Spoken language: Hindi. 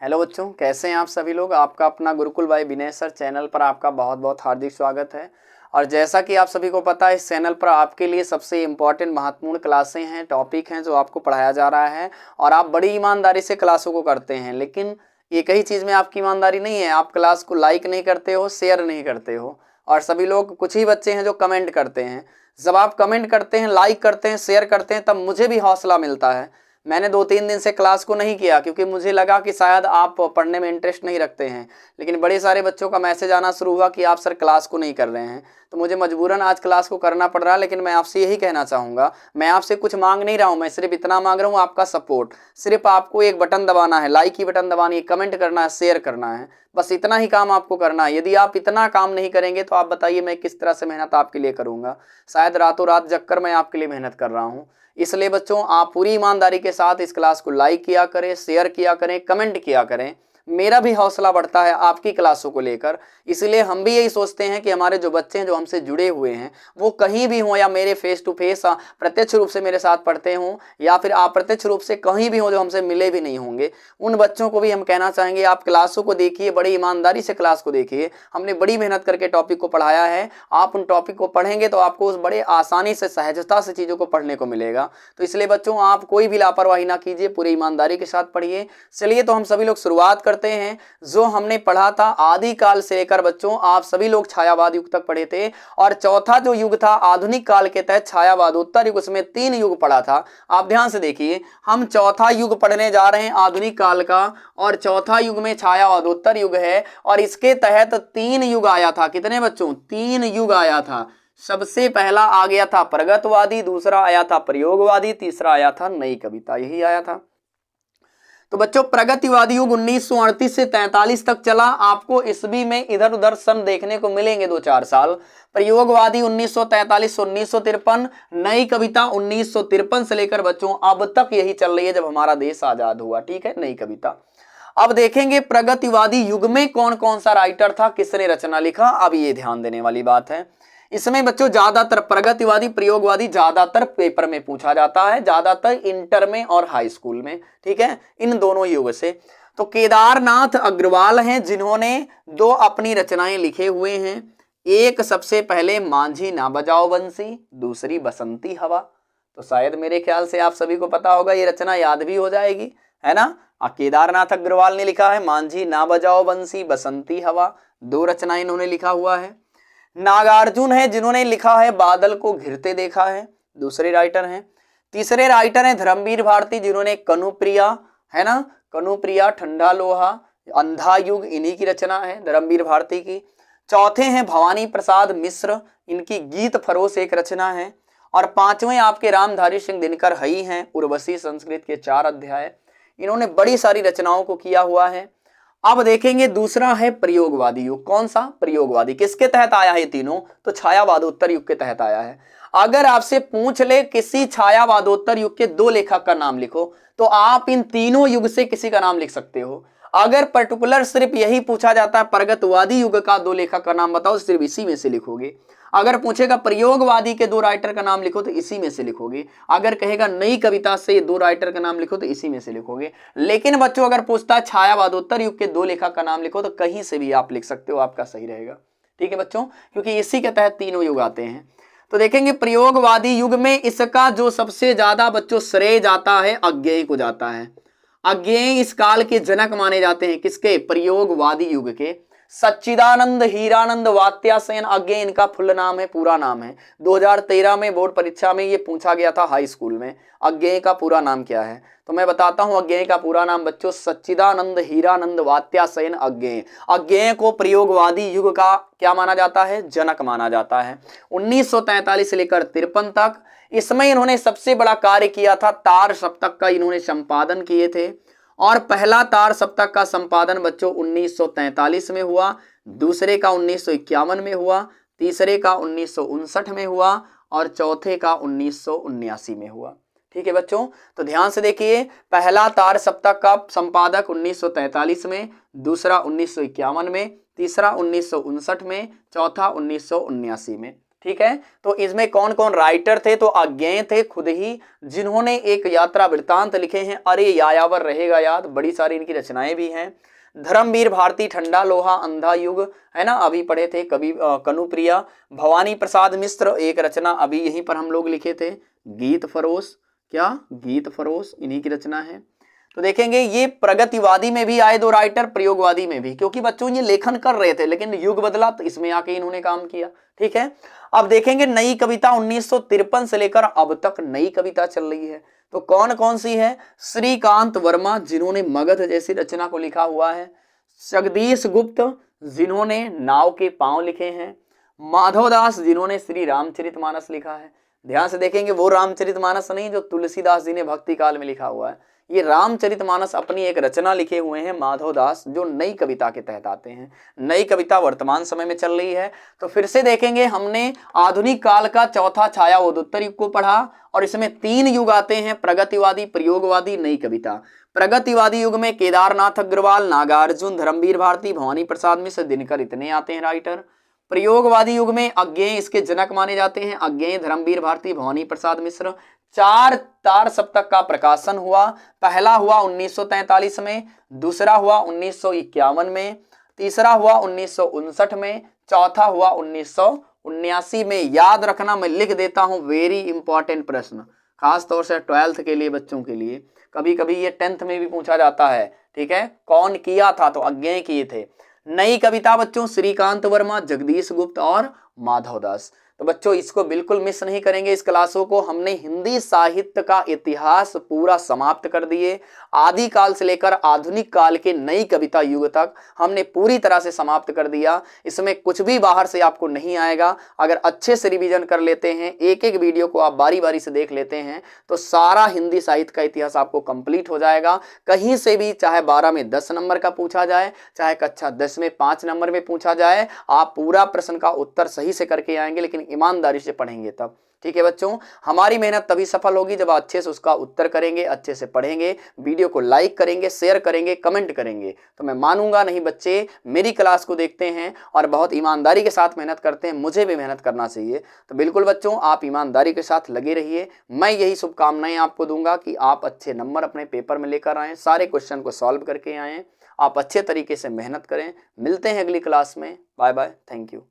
हेलो बच्चों, कैसे हैं आप सभी लोग। आपका अपना गुरुकुल भाई विनय सर चैनल पर आपका बहुत बहुत हार्दिक स्वागत है। और जैसा कि आप सभी को पता है, इस चैनल पर आपके लिए सबसे इम्पॉर्टेंट महत्वपूर्ण क्लासें हैं, टॉपिक हैं जो आपको पढ़ाया जा रहा है। और आप बड़ी ईमानदारी से क्लासों को करते हैं, लेकिन एक ही चीज़ में आपकी ईमानदारी नहीं है, आप क्लास को लाइक नहीं करते हो, शेयर नहीं करते हो। और सभी लोग, कुछ ही बच्चे हैं जो कमेंट करते हैं। जब आप कमेंट करते हैं, लाइक करते हैं, शेयर करते हैं, तब मुझे भी हौसला मिलता है। मैंने 2-3 दिन से क्लास को नहीं किया क्योंकि मुझे लगा कि शायद आप पढ़ने में इंटरेस्ट नहीं रखते हैं, लेकिन बड़े सारे बच्चों का मैसेज आना शुरू हुआ कि आप सर क्लास को नहीं कर रहे हैं, तो मुझे मजबूरन आज क्लास को करना पड़ रहा है। लेकिन मैं आपसे यही कहना चाहूँगा, मैं आपसे कुछ मांग नहीं रहा हूँ, मैं सिर्फ इतना मांग रहा हूँ, आपका सपोर्ट। सिर्फ आपको एक बटन दबाना है, लाइक की बटन दबानी है, कमेंट करना है, शेयर करना है, बस इतना ही काम आपको करना है। यदि आप इतना काम नहीं करेंगे तो आप बताइए मैं किस तरह से मेहनत आपके लिए करूँगा। शायद रातों रात जग कर मैं आपके लिए मेहनत कर रहा हूँ। इसलिए बच्चों, आप पूरी ईमानदारी के साथ इस क्लास को लाइक किया करें, शेयर किया करें, कमेंट किया करें। मेरा भी हौसला बढ़ता है आपकी क्लासों को लेकर। इसलिए हम भी यही सोचते हैं कि हमारे जो बच्चे हैं, जो हमसे जुड़े हुए हैं, वो कहीं भी हों, या मेरे फेस टू फेस प्रत्यक्ष रूप से मेरे साथ पढ़ते हों, या फिर अप्रत्यक्ष रूप से कहीं भी हों जो हमसे मिले भी नहीं होंगे, उन बच्चों को भी हम कहना चाहेंगे आप क्लासों को देखिए, बड़ी ईमानदारी से क्लास को देखिए। हमने बड़ी मेहनत करके टॉपिक को पढ़ाया है। आप उन टॉपिक को पढ़ेंगे तो आपको उस बड़े आसानी से, सहजता से चीज़ों को पढ़ने को मिलेगा। तो इसलिए बच्चों, आप कोई भी लापरवाही ना कीजिए, पूरी ईमानदारी के साथ पढ़िए। चलिए तो हम सभी लोग शुरुआत करते हैं। जो हमने पढ़ा था आदिकाल से लेकर, बच्चों आप सभी लोग छायावाद युग तक पढ़े थे, और चौथा जो युग था आधुनिक काल के तहत छायावादोत्तर युग, उसमें 3 युग पढ़ा था। आप ध्यान से देखिए, हम चौथा युग पढ़ने जा रहे हैं आधुनिक काल का, और चौथा युग में छायावादोत्तर युग है, और इसके तहत 3 युग आया था। कितने बच्चों? 3 युग आया था। सबसे पहला आ गया था प्रगतवादी, दूसरा आया था प्रयोगवादी, तीसरा आया था नई कविता। यही आया था। तो बच्चों, प्रगतिवादी युग 1938 से 43 तक चला। आपको ईस्वी में इधर उधर सन देखने को मिलेंगे 2-4 साल। प्रयोगवादी 1943 से 1953, नई कविता 1953 से लेकर बच्चों अब तक यही चल रही है, जब हमारा देश आजाद हुआ। ठीक है, नई कविता। अब देखेंगे प्रगतिवादी युग में कौन कौन सा राइटर था, किसने रचना लिखा। अब ये ध्यान देने वाली बात है। इसमें बच्चों ज्यादातर प्रगतिवादी, प्रयोगवादी ज्यादातर पेपर में पूछा जाता है, ज्यादातर इंटर में और हाई स्कूल में। ठीक है, इन दोनों युग से। तो केदारनाथ अग्रवाल हैं जिन्होंने 2 अपनी रचनाएं लिखे हुए हैं। एक सबसे पहले मांझी ना बजाओ बंसी, दूसरी बसंती हवा। तो शायद मेरे ख्याल से आप सभी को पता होगा, ये रचना याद भी हो जाएगी, है ना। केदारनाथ अग्रवाल ने लिखा है मांझी ना बजाओ बंसी, बसंती हवा। 2 रचनाएं इन्होंने लिखा हुआ है। नागार्जुन है जिन्होंने लिखा है बादल को घिरते देखा है, दूसरे राइटर हैं। तीसरे राइटर हैं धर्मवीर भारती, जिन्होंने कनुप्रिया, है ना, कनुप्रिया, ठंडा लोहा, अंधा युग, इन्हीं की रचना है, धर्मवीर भारती की। चौथे हैं भवानी प्रसाद मिश्र, इनकी गीत फरोश एक रचना है। और 5वें आपके रामधारी सिंह दिनकर हई हैं, उर्वशी संस्कृत के 4 अध्याय। इन्होंने बड़ी सारी रचनाओं को किया हुआ है। अब देखेंगे दूसरा है प्रयोगवादी युग। कौन सा? प्रयोगवादी। किसके तहत आया है तीनों? तो छायावादोत्तर युग के तहत आया है। अगर आपसे पूछ ले किसी छायावादोत्तर युग के 2 लेखक का नाम लिखो, तो आप इन तीनों युग से किसी का नाम लिख सकते हो। अगर पर्टिकुलर सिर्फ यही पूछा जाता है प्रगतवादी युग का 2 लेखक का नाम बताओ, सिर्फ इसी में से लिखोगे। अगर पूछेगा प्रयोगवादी के 2 राइटर का नाम लिखो, तो इसी में से लिखोगे। अगर कहेगा नई कविता से 2 राइटर का नाम लिखो, तो इसी में से लिखोगे। लेकिन बच्चों, अगर पूछता है छायावादोत्तर युग के 2 लेखक का नाम लिखो, तो कहीं से भी आप लिख सकते हो, आपका सही रहेगा। ठीक है बच्चों, क्योंकि इसी के तहत तीनों युग आते हैं। तो देखेंगे प्रयोगवादी युग में इसका जो सबसे ज्यादा बच्चों श्रेय जाता है, अज्ञेय को जाता है। अज्ञेय इस काल के जनक माने जाते हैं। किसके? प्रयोगवादी युग के। सच्चिदानंद हीरानंद वात्यासेन अज्ञेय इनका फुल नाम है, पूरा नाम है। 2013 में बोर्ड परीक्षा में ये पूछा गया था हाई स्कूल में, अज्ञेय का पूरा नाम क्या है। तो मैं बताता हूं अज्ञेय का पूरा नाम बच्चों, सच्चिदानंद हीरानंद वात्यासेन अज्ञेय। अज्ञेय को प्रयोगवादी युग का क्या माना जाता है? जनक माना जाता है। 1943 से लेकर 53 तक इसमें इन्होंने सबसे बड़ा कार्य किया था, तार सप्तक का इन्होंने संपादन किए थे। और पहला तार सप्तक का संपादन बच्चों 1943 में हुआ, दूसरे का 1951 में हुआ, तीसरे का 1959 में हुआ, और चौथे का 1979 में हुआ। ठीक है बच्चों, तो ध्यान से देखिए, पहला तार सप्तक का संपादक 1943 में, दूसरा 1951 में, तीसरा 1959 में, चौथा 1979 में। ठीक है। तो इसमें कौन कौन राइटर थे, तो अज्ञेय थे खुद ही, जिन्होंने एक यात्रा वृत्तांत लिखे हैं, अरे यायावर रहेगा याद, बड़ी सारी इनकी रचनाएं भी हैं। धर्मवीर भारती, ठंडा लोहा, अंधा युग, है ना, अभी पढ़े थे। कवि कनुप्रिया, भवानी प्रसाद मिश्र, एक रचना अभी यहीं पर हम लोग लिखे थे, गीत फरोश, क्या गीत फरोश, इन्हीं की रचना है। तो देखेंगे ये प्रगतिवादी में भी आए दो राइटर, प्रयोगवादी में भी, क्योंकि बच्चों ये लेखन कर रहे थे लेकिन युग बदला तो इसमें आके इन्होंने काम किया, ठीक है। अब देखेंगे नई कविता 1953 से लेकर अब तक नई कविता चल रही है, तो कौन कौन सी है। श्रीकांत वर्मा, जिन्होंने मगध जैसी रचना को लिखा हुआ है। जगदीश गुप्त, जिन्होंने नाव के पांव लिखे हैं। माधवदास, जिन्होंने श्री रामचरितमानस लिखा है। ध्यान से देखेंगे वो रामचरितमानस नहीं जो तुलसीदास जी ने भक्ति काल में लिखा हुआ है, ये रामचरितमानस अपनी एक रचना लिखे हुए हैं माधवदास, जो नई कविता के तहत आते हैं। नई कविता वर्तमान समय में चल रही है। तो फिर से देखेंगे, हमने आधुनिक काल का चौथा छाया उदोत्तर युग को पढ़ा और इसमें 3 युग आते हैं, प्रगतिवादी, प्रयोगवादी, नई कविता। प्रगतिवादी युग में केदारनाथ अग्रवाल, नागार्जुन, धर्मवीर भारती, भवानी प्रसाद मिश्र, दिनकर, इतने आते हैं राइटर। प्रयोगवादी युग में अज्ञेय इसके जनक माने जाते हैं, अज्ञेय, धर्मवीर भारती, भवानी प्रसाद मिश्र। 4 तार सप्तक का प्रकाशन हुआ, पहला हुआ 1943 में, दूसरा हुआ 1951 में, तीसरा हुआ 1959 में, चौथा हुआ 1979 में। याद रखना, मैं लिख देता हूं, वेरी इंपॉर्टेंट प्रश्न, खास तौर से 12th के लिए बच्चों के लिए, कभी कभी ये 10th में भी पूछा जाता है, ठीक है। कौन किया था, तो अज्ञेय किए थे। नई कविता बच्चों श्रीकांत वर्मा, जगदीश गुप्त और माधवदास। तो बच्चों इसको बिल्कुल मिस नहीं करेंगे, इस क्लासों को। हमने हिंदी साहित्य का इतिहास पूरा समाप्त कर दिए, आदि काल से लेकर आधुनिक काल के नई कविता युग तक हमने पूरी तरह से समाप्त कर दिया। इसमें कुछ भी बाहर से आपको नहीं आएगा। अगर अच्छे से रिवीजन कर लेते हैं, एक एक वीडियो को आप बारी बारी से देख लेते हैं, तो सारा हिंदी साहित्य का इतिहास आपको कंप्लीट हो जाएगा। कहीं से भी, चाहे 12 में 10 नंबर का पूछा जाए, चाहे कक्षा 10 में 5 नंबर में पूछा जाए, आप पूरा प्रश्न का उत्तर सही से करके आएंगे, लेकिन ईमानदारी से पढ़ेंगे तब, ठीक है बच्चों। हमारी मेहनत तभी सफल होगी जब अच्छे से उसका उत्तर करेंगे, अच्छे से पढ़ेंगे, वीडियो को लाइक करेंगे, शेयर करेंगे, कमेंट करेंगे, तो मैं मानूंगा। नहीं बच्चे मेरी क्लास को देखते हैं और बहुत ईमानदारी के साथ मेहनत करते हैं, मुझे भी मेहनत करना चाहिए। तो बिल्कुल बच्चों आप ईमानदारी के साथ लगे रहिए। मैं यही शुभकामनाएं आपको दूंगा कि आप अच्छे नंबर अपने पेपर में लेकर आएँ, सारे क्वेश्चन को सॉल्व करके आएँ, आप अच्छे तरीके से मेहनत करें। मिलते हैं अगली क्लास में, बाय बाय, थैंक यू।